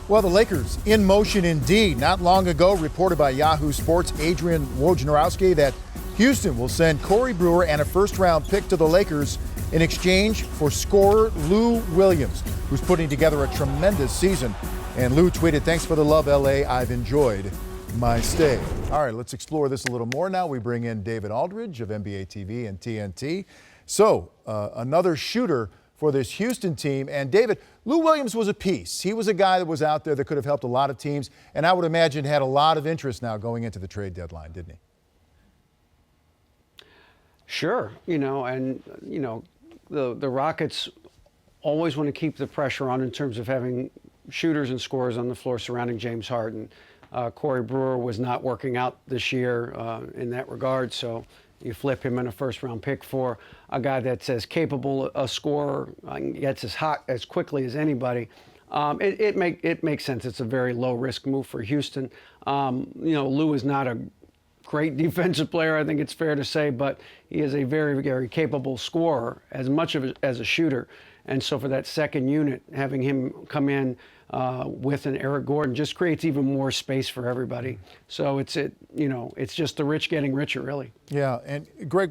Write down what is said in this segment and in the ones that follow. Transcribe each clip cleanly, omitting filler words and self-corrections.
Well, the Lakers in motion indeed. Not long ago, reported by Yahoo Sports' Adrian Wojnarowski that Houston will send Corey Brewer and a first-round pick to the Lakers in exchange for scorer Lou Williams, who's putting together a tremendous season. And Lou tweeted, "Thanks for the love, LA. I've enjoyed my stay." All right, let's explore this a little more now. We bring in David Aldridge of NBA TV and TNT. So, another shooter for this Houston team. And David, Lou Williams was a piece. He was a guy that was out there that could have helped a lot of teams, and I would imagine had a lot of interest now going into the trade deadline, didn't he? Sure, the Rockets always want to keep the pressure on in terms of having shooters and scorers on the floor surrounding James Harden. Corey Brewer was not working out this year in that regard, so you flip him in a first-round pick for a guy that's as capable a scorer, gets as hot as quickly as anybody. It makes sense. It's a very low-risk move for Houston. Lou is not a great defensive player, I think it's fair to say, but he is a very, very capable scorer, as much of as a shooter. And so for that second unit, having him come in with an Eric Gordon just creates even more space for everybody. So it's just the rich getting richer, really. Yeah, and Greg,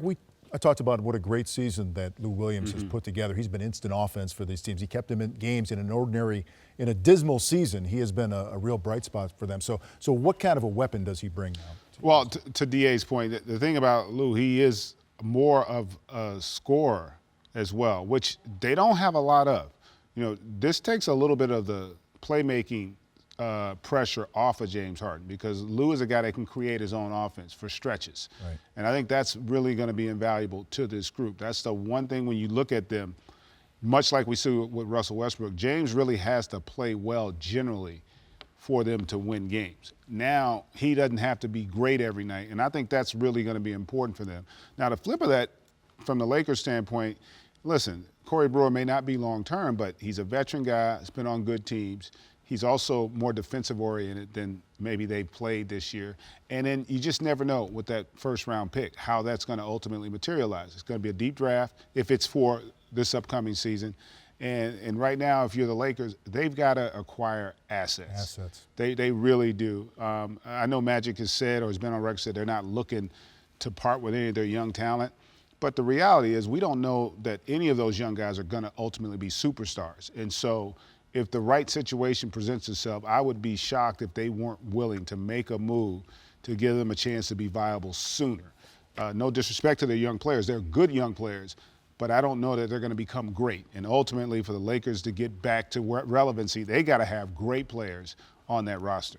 I talked about what a great season that Lou Williams has put together. He's been instant offense for these teams. He kept them in games in a dismal season. He has been a real bright spot for them. So what kind of a weapon does he bring now? Well, to DA's point, the thing about Lou, he is more of a scorer as well, which they don't have a lot of. This takes a little bit of the playmaking pressure off of James Harden, because Lou is a guy that can create his own offense for stretches. Right. And I think that's really going to be invaluable to this group. That's the one thing when you look at them, much like we see with Russell Westbrook, James really has to play well generally for them to win games. Now, he doesn't have to be great every night, and I think that's really going to be important for them. Now, the flip of that, from the Lakers' standpoint, listen, Corey Brewer may not be long-term, but he's a veteran guy, has been on good teams. He's also more defensive-oriented than maybe they played this year. And then you just never know with that first-round pick how that's going to ultimately materialize. It's going to be a deep draft if it's for this upcoming season. And right now, if you're the Lakers, they've got to acquire assets. They really do. I know Magic has said, or has been on record, said they're not looking to part with any of their young talent. But the reality is we don't know that any of those young guys are going to ultimately be superstars. And so if the right situation presents itself, I would be shocked if they weren't willing to make a move to give them a chance to be viable sooner. No disrespect to their young players. They're good young players, but I don't know that they're going to become great. And ultimately, for the Lakers to get back to relevancy, they got to have great players on that roster.